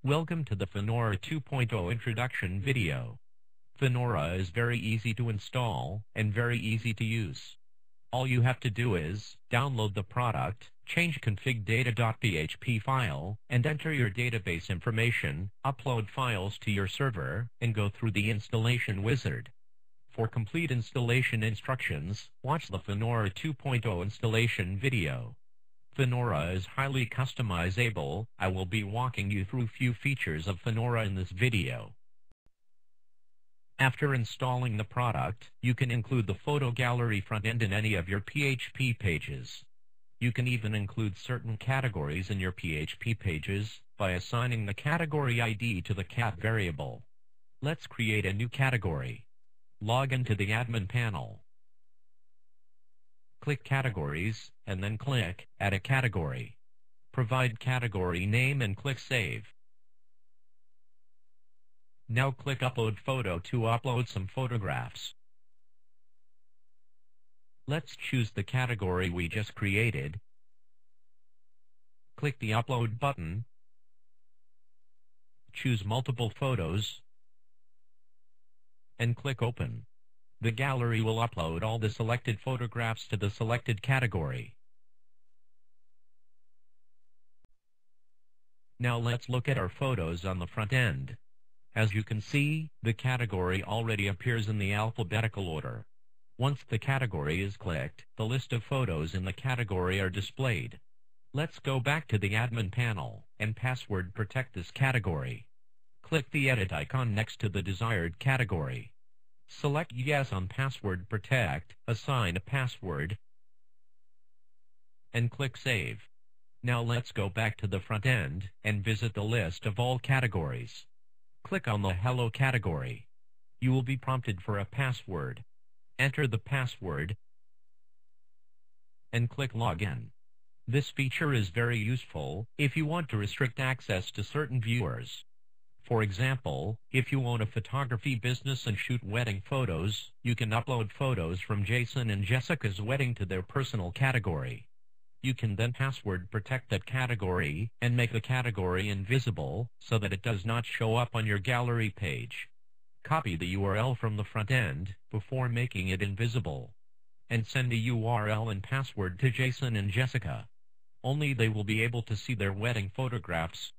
Welcome to the Phonora 2.0 introduction video. Phonora is very easy to install and very easy to use. All you have to do is download the product, change config data.php file, and enter your database information, upload files to your server, and go through the installation wizard. For complete installation instructions, watch the Phonora 2.0 installation video. Phonora is highly customizable. I will be walking you through few features of Phonora in this video. After installing the product, you can include the photo gallery front-end in any of your PHP pages. You can even include certain categories in your PHP pages by assigning the category ID to the cat variable. Let's create a new category. Log into the admin panel. Click Categories, and then click Add a Category. Provide category name and click Save. Now click Upload Photo to upload some photographs. Let's choose the category we just created. Click the Upload button. Choose multiple photos, and click Open. The gallery will upload all the selected photographs to the selected category. Now let's look at our photos on the front end. As you can see, the category already appears in the alphabetical order. Once the category is clicked, the list of photos in the category are displayed. Let's go back to the admin panel and password protect this category. Click the edit icon next to the desired category. Select Yes on Password Protect, assign a password, and click Save. Now let's go back to the front end and visit the list of all categories. Click on the Hello category. You will be prompted for a password. Enter the password and click Login. This feature is very useful if you want to restrict access to certain viewers. For example, if you own a photography business and shoot wedding photos, you can upload photos from Jason and Jessica's wedding to their personal category. You can then password protect that category and make the category invisible so that it does not show up on your gallery page. Copy the URL from the front end before making it invisible, and send the URL and password to Jason and Jessica. Only they will be able to see their wedding photographs.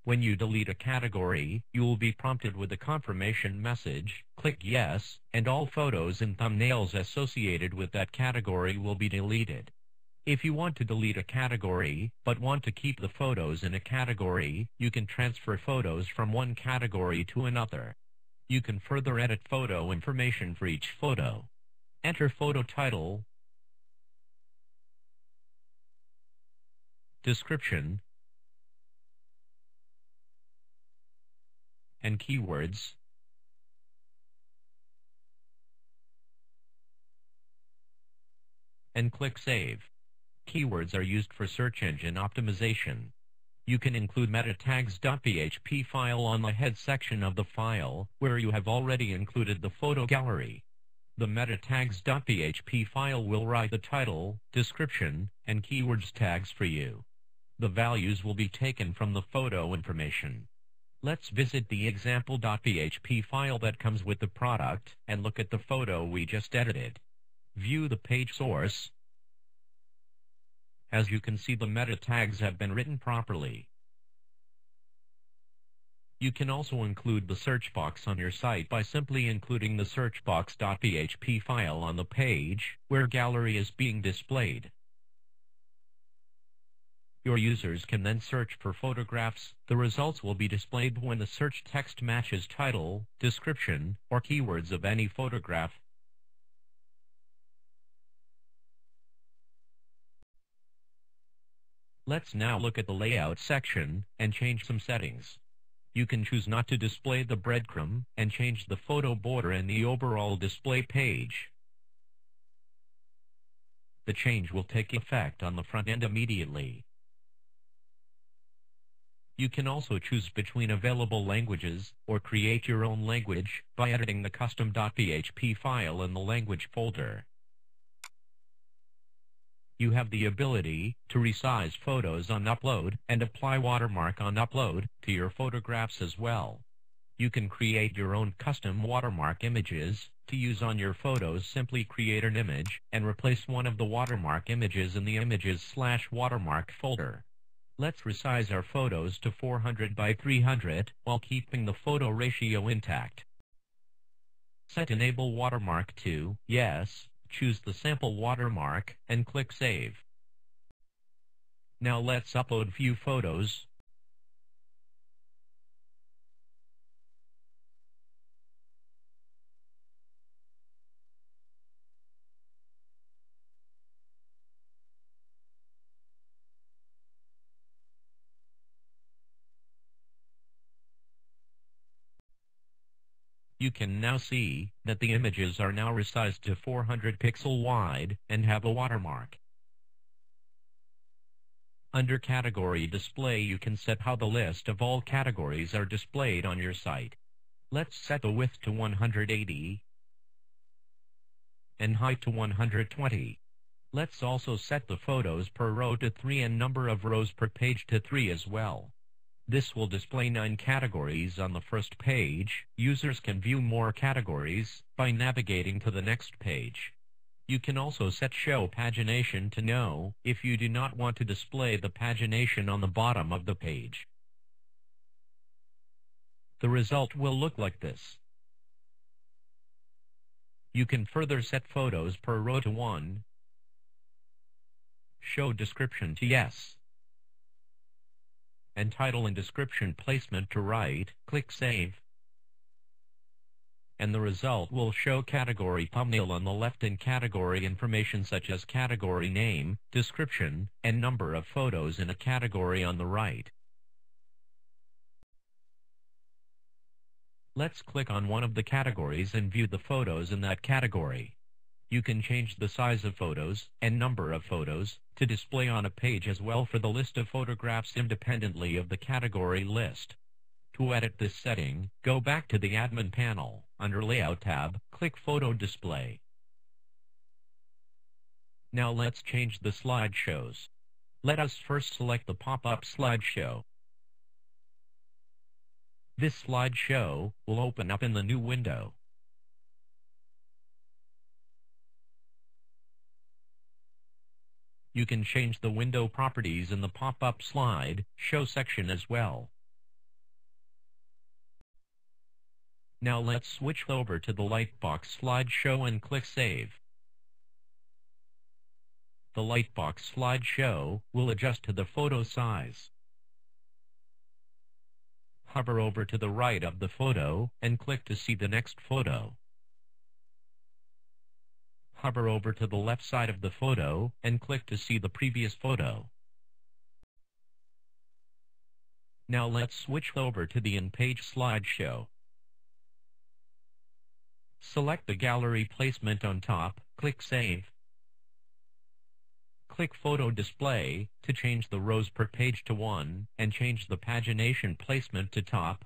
When you delete a category, you will be prompted with a confirmation message. Click Yes, and all photos and thumbnails associated with that category will be deleted. If you want to delete a category, but want to keep the photos in a category, you can transfer photos from one category to another. You can further edit photo information for each photo. Enter photo title, description, and keywords, and click Save. Keywords are used for search engine optimization. You can include meta tags.php file on the head section of the file, where you have already included the photo gallery. The meta tags.php file will write the title, description, and keywords tags for you. The values will be taken from the photo information. Let's visit the example.php file that comes with the product and look at the photo we just edited. View the page source. As you can see, the meta tags have been written properly. You can also include the search box on your site by simply including the searchbox.php file on the page where gallery is being displayed. Your users can then search for photographs. The results will be displayed when the search text matches title, description, or keywords of any photograph. Let's now look at the layout section and change some settings. You can choose not to display the breadcrumb and change the photo border in the overall display page. The change will take effect on the front end immediately. You can also choose between available languages or create your own language by editing the custom.php file in the language folder. You have the ability to resize photos on upload and apply watermark on upload to your photographs as well. You can create your own custom watermark images to use on your photos. Simply create an image and replace one of the watermark images in the images/watermark folder. Let's resize our photos to 400 by 300 while keeping the photo ratio intact. Set Enable Watermark to Yes. Choose the sample watermark and click Save. Now let's upload few photos. You can now see that the images are now resized to 400 pixel wide and have a watermark. Under Category Display, you can set how the list of all categories are displayed on your site. Let's set the width to 180 and height to 120. Let's also set the photos per row to 3 and number of rows per page to 3 as well. This will display 9 categories on the first page. Users can view more categories by navigating to the next page. You can also set Show Pagination to No if you do not want to display the pagination on the bottom of the page. The result will look like this. You can further set photos per row to 1, Show Description to Yes, and Title and Description Placement to Right. Click Save. And the result will show category thumbnail on the left and category information such as category name, description, and number of photos in a category on the right. Let's click on one of the categories and view the photos in that category. You can change the size of photos and number of photos to display on a page as well for the list of photographs independently of the category list. To edit this setting, go back to the Admin panel. Under Layout tab, click Photo Display. Now let's change the slideshows. Let us first select the pop-up slideshow. This slideshow will open up in the new window. You can change the window properties in the pop-up slideshow section as well. Now let's switch over to the Lightbox slideshow and click Save. The Lightbox slideshow will adjust to the photo size. Hover over to the right of the photo and click to see the next photo. Hover over to the left side of the photo and click to see the previous photo. Now let's switch over to the in-page slideshow. Select the gallery placement on top, click Save. Click Photo Display to change the rows per page to 1 and change the pagination placement to top.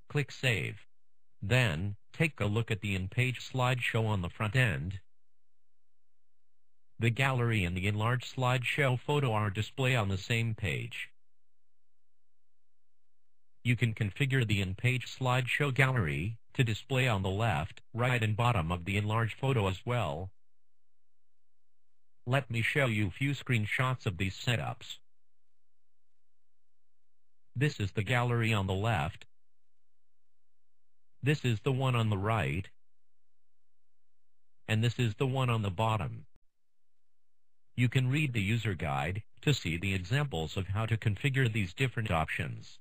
Click Save. Then, take a look at the in-page slideshow on the front end. The gallery and the enlarged slideshow photo are displayed on the same page. You can configure the in-page slideshow gallery to display on the left, right, and bottom of the enlarged photo as well. Let me show you a few screenshots of these setups. This is the gallery on the left. This is the one on the right. And this is the one on the bottom. You can read the user guide to see the examples of how to configure these different options.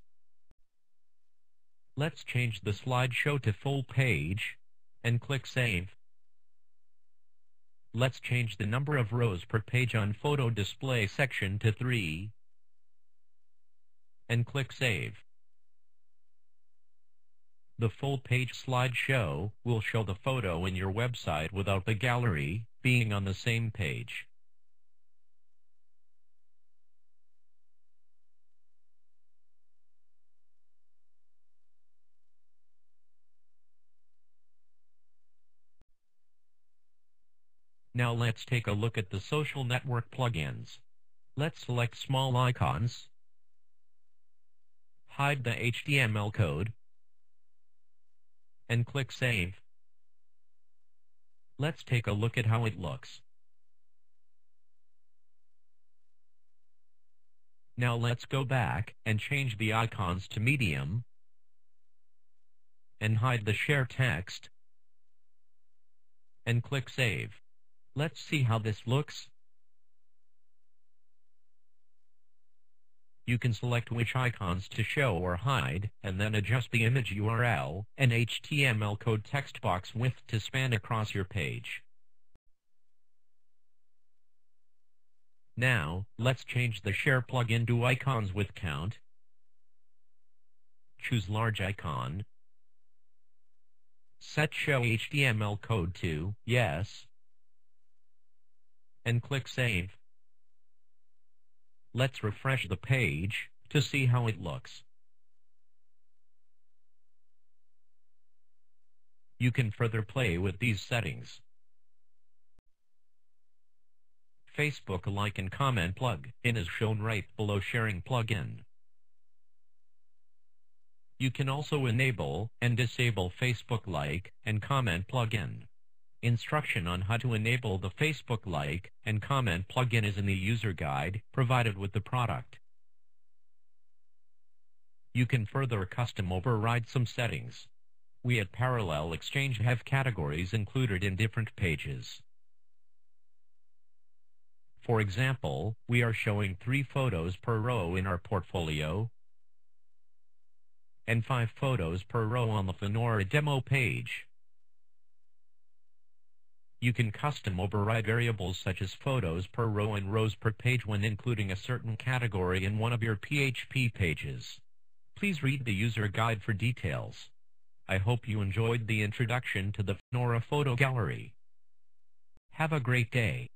Let's change the slideshow to full page and click Save. Let's change the number of rows per page on photo display section to 3 and click Save. The full page slideshow will show the photo in your website without the gallery being on the same page. Now let's take a look at the social network plugins. Let's select small icons, hide the HTML code, and click Save. Let's take a look at how it looks. Now let's go back and change the icons to medium and hide the share text and click Save. Let's see how this looks. You can select which icons to show or hide, and then adjust the image URL and HTML code text box width to span across your page. Now, let's change the Share plugin to Icons with Count. Choose Large Icon. Set Show HTML Code to Yes. And click Save. Let's refresh the page to see how it looks. You can further play with these settings. Facebook Like and Comment plug-in is shown right below Sharing plugin. You can also enable and disable Facebook Like and Comment plugin. Instruction on how to enable the Facebook Like and Comment plugin is in the user guide provided with the product. You can further custom override some settings. We at Parallel Exchange have categories included in different pages. For example, we are showing 3 photos per row in our portfolio and 5 photos per row on the Phonora demo page. You can custom override variables such as photos per row and rows per page when including a certain category in one of your PHP pages. Please read the user guide for details. I hope you enjoyed the introduction to the Phonora photo gallery. Have a great day.